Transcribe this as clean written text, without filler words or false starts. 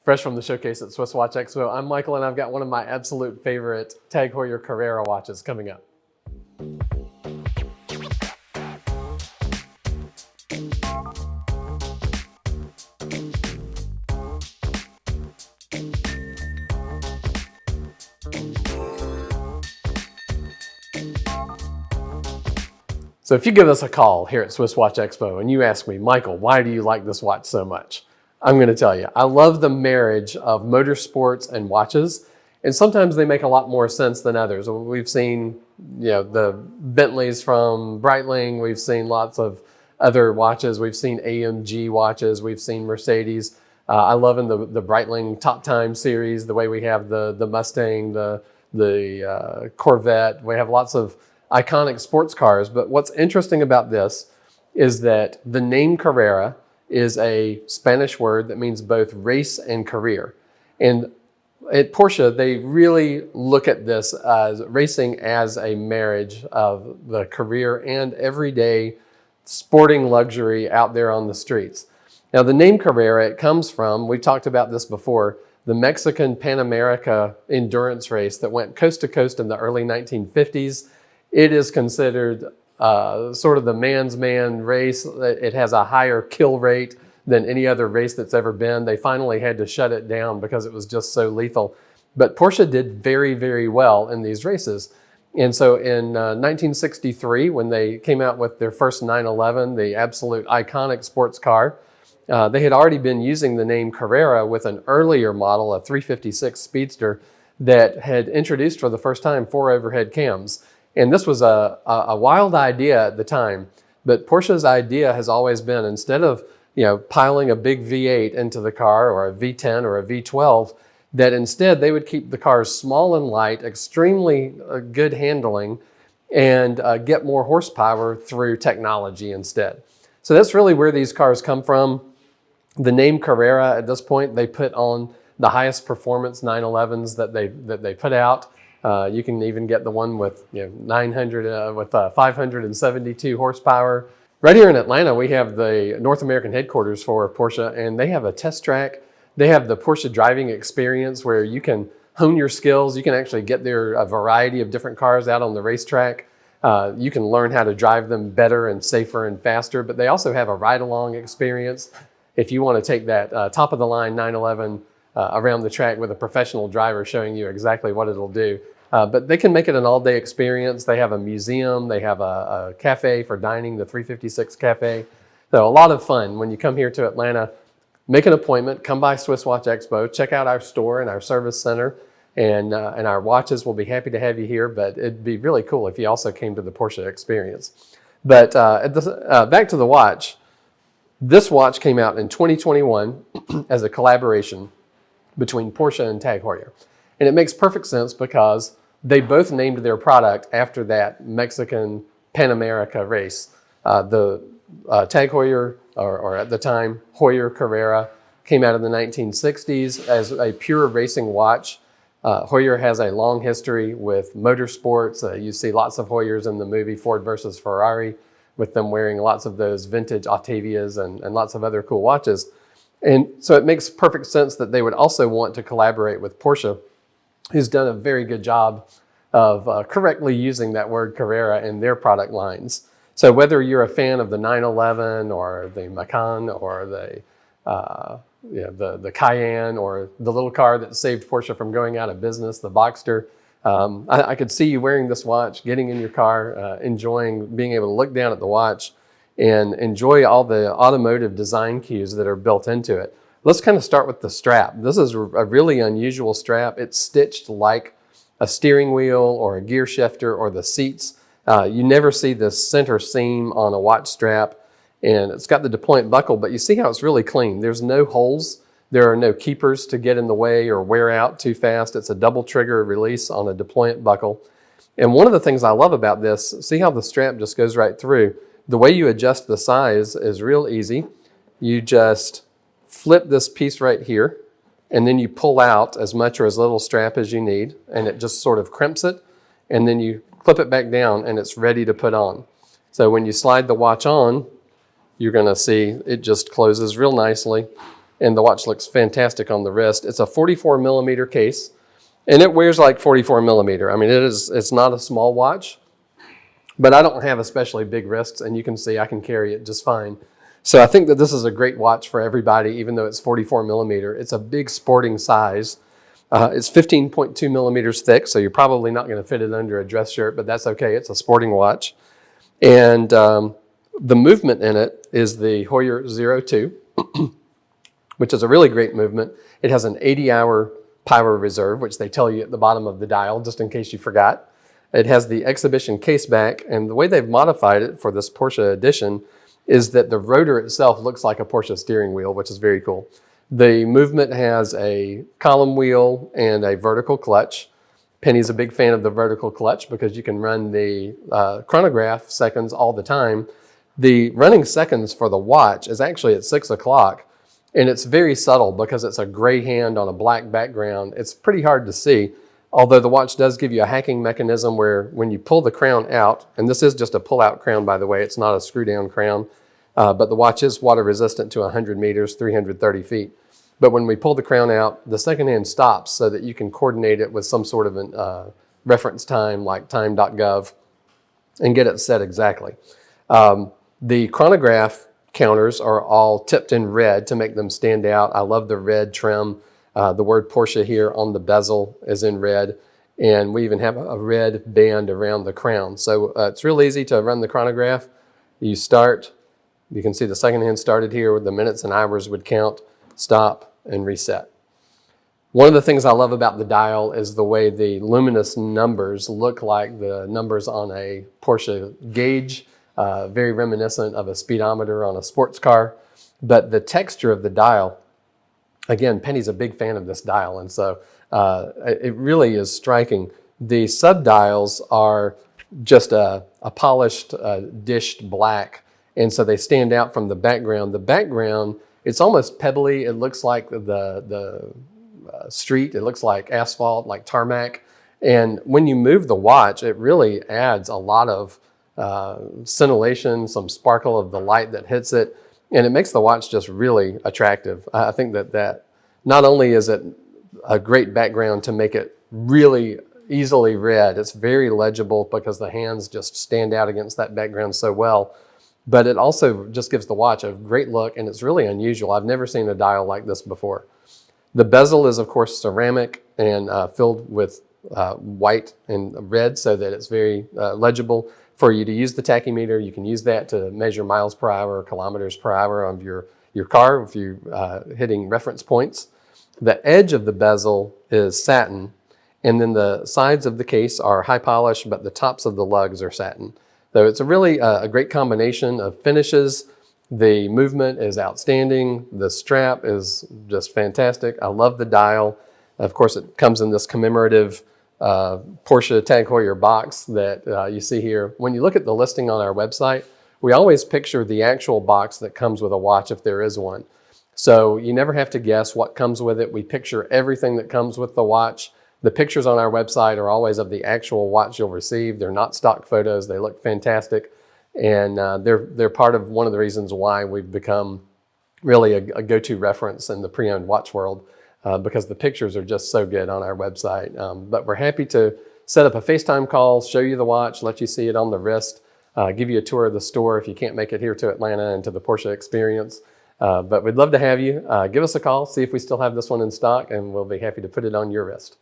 Fresh from the showcase at SwissWatchExpo, I'm Michael, and I've got one of my absolute favorite Tag Heuer Carrera watches coming up. So if you give us a call here at SwissWatchExpo and you ask me, Michael, why do you like this watch so much? I'm going to tell you, I love the marriage of motorsports and watches, and sometimes they make a lot more sense than others. We've seen, the Bentleys from Breitling. We've seen lots of other watches. We've seen AMG watches. We've seen Mercedes. I love in the Breitling Top Time series, the way we have the Mustang, the Corvette. We have lots of iconic sports cars, but what's interesting about this is that the name Carrera is a Spanish word that means both race and career. And at Porsche, they really look at this as racing as a marriage of the career and everyday sporting luxury out there on the streets. Now, the name Carrera, it comes from, we've talked about this before, the Mexican Pan America endurance race that went coast to coast in the early 1950s. It is considered sort of the man's man race. It has a higher kill rate than any other race that's ever been. They finally had to shut it down because it was just so lethal. But Porsche did very, very well in these races. And so in 1963, when they came out with their first 911, the absolute iconic sports car, they had already been using the name Carrera with an earlier model, a 356 Speedster, that had introduced for the first time 4 overhead cams. And this was a wild idea at the time, but Porsche's idea has always been, instead of piling a big V8 into the car, or a V10 or a V12, that instead they would keep the cars small and light, extremely good handling, and get more horsepower through technology instead. So that's really where these cars come from. The name Carrera, at this point, they put on the highest performance 911s that they put out. You can even get the one with 572 horsepower. Right here in Atlanta, we have the North American headquarters for Porsche, and they have a test track. They have the Porsche driving experience where you can hone your skills. You can actually get there a variety of different cars out on the racetrack. You can learn how to drive them better and safer and faster, but they also have a ride-along experience. If you want to take that top-of-the-line 911 around the track with a professional driver showing you exactly what it'll do. But they can make it an all-day experience. They have a museum. They have a cafe for dining, the 356 Cafe. So a lot of fun when you come here to Atlanta. Make an appointment. Come by SwissWatchExpo. Check out our store and our service center. And our watches. We'll be happy to have you here. But it'd be really cool if you also came to the Porsche experience. But back to the watch. This watch came out in 2021 as a collaboration between Porsche and TAG Heuer. And it makes perfect sense because they both named their product after that Mexican Pan America race. The Tag Heuer, or at the time, Heuer Carrera, came out in the 1960s as a pure racing watch. Heuer has a long history with motorsports. You see lots of Heuers in the movie Ford versus Ferrari, with them wearing lots of those vintage Octavias and lots of other cool watches. And so it makes perfect sense that they would also want to collaborate with Porsche, who's done a very good job of correctly using that word Carrera in their product lines. So whether you're a fan of the 911 or the Macan or the Cayenne or the little car that saved Porsche from going out of business, the Boxster, I could see you wearing this watch, getting in your car, enjoying being able to look down at the watch and enjoy all the automotive design cues that are built into it. Let's kind of start with the strap. This is a really unusual strap. It's stitched like a steering wheel or a gear shifter or the seats. You never see this center seam on a watch strap, and it's got the deployant buckle, but you see how it's really clean. There's no holes. There are no keepers to get in the way or wear out too fast. It's a double trigger release on a deployant buckle. And one of the things I love about this, see how the strap just goes right through? The way you adjust the size is real easy. You just flip this piece right here, and then you pull out as much or as little strap as you need, and it just sort of crimps it, and then you clip it back down, and it's ready to put on. So when you slide the watch on, you're going to see it just closes real nicely. and the watch looks fantastic on the wrist. It's a 44 millimeter case, and it wears like 44 millimeter. I mean, it's not a small watch, but I don't have especially big wrists, and you can see I can carry it just fine. So I think that this is a great watch for everybody, even though it's 44 millimeter. It's a big sporting size. It's 15.2 millimeters thick, so you're probably not going to fit it under a dress shirt, but that's okay. It's a sporting watch. And the movement in it is the Heuer 02, which is a really great movement. It has an 80-hour power reserve, which they tell you at the bottom of the dial, just in case you forgot. It has the exhibition case back, and the way they've modified it for this Porsche edition is that the rotor itself looks like a Porsche steering wheel, which is very cool. The movement has a column wheel and a vertical clutch. Penny's a big fan of the vertical clutch because you can run the chronograph seconds all the time. The running seconds for the watch is actually at 6 o'clock, and it's very subtle because it's a gray hand on a black background. It's pretty hard to see, although the watch does give you a hacking mechanism where when you pull the crown out, and this is just a pull-out crown, by the way, it's not a screw-down crown, but the watch is water resistant to 100 meters, 330 feet. But when we pull the crown out, the second hand stops so that you can coordinate it with some sort of a reference time like time.gov and get it set exactly. The chronograph counters are all tipped in red to make them stand out. I love the red trim. The word Porsche here on the bezel is in red, and we even have a red band around the crown. So it's real easy to run the chronograph. You start, you can see the second hand started here where the minutes and hours would count, stop, and reset. One of the things I love about the dial is the way the luminous numbers look like the numbers on a Porsche gauge, very reminiscent of a speedometer on a sports car. But the texture of the dial, again, Penny's a big fan of this dial, and so it really is striking. The subdials are just a polished, dished black, and so they stand out from the background. The background, it's almost pebbly. It looks like the street. It looks like asphalt, like tarmac. And when you move the watch, it really adds a lot of scintillation, some sparkle of the light that hits it, and it makes the watch just really attractive. I think that not only is it a great background to make it really easily read, it's very legible because the hands just stand out against that background so well, but it also just gives the watch a great look, and it's really unusual. I've never seen a dial like this before. The bezel is, of course, ceramic and filled with white and red so that it's very legible. For you to use the tachymeter, you can use that to measure miles per hour or kilometers per hour of your car if you're hitting reference points. The edge of the bezel is satin, and then the sides of the case are high polish, but the tops of the lugs are satin. So it's a really a great combination of finishes. The movement is outstanding. The strap is just fantastic. I love the dial. Of course, it comes in this commemorative Porsche Tag Heuer box that you see here. When you look at the listing on our website, we always picture the actual box that comes with a watch if there is one. So you never have to guess what comes with it. We picture everything that comes with the watch. The pictures on our website are always of the actual watch you'll receive. They're not stock photos. They look fantastic. And they're part of one of the reasons why we've become really a go-to reference in the pre-owned watch world, because the pictures are just so good on our website. But we're happy to set up a FaceTime call, show you the watch, let you see it on the wrist, give you a tour of the store if you can't make it here to Atlanta and to the Porsche experience. But we'd love to have you. Give us a call, see if we still have this one in stock, and we'll be happy to put it on your wrist.